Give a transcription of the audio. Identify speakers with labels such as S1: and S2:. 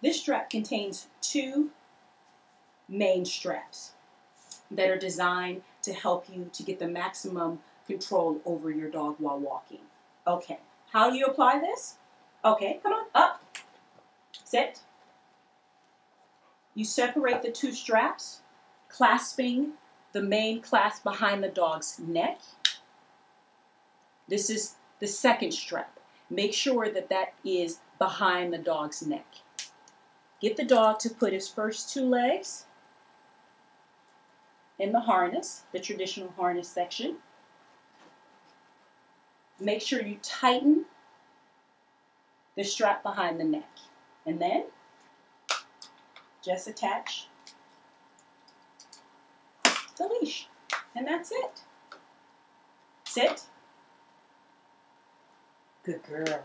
S1: This strap contains two main straps that are designed to help you to get the maximum control over your dog while walking. Okay, how do you apply this? Okay, come on, up, sit. You separate the two straps, clasping the main clasp behind the dog's neck. This is the second strap. Make sure that that is behind the dog's neck. Get the dog to put his first two legs in the harness, the traditional harness section. Make sure you tighten the strap behind the neck. And then just attach the leash. And that's it. Sit. Good girl.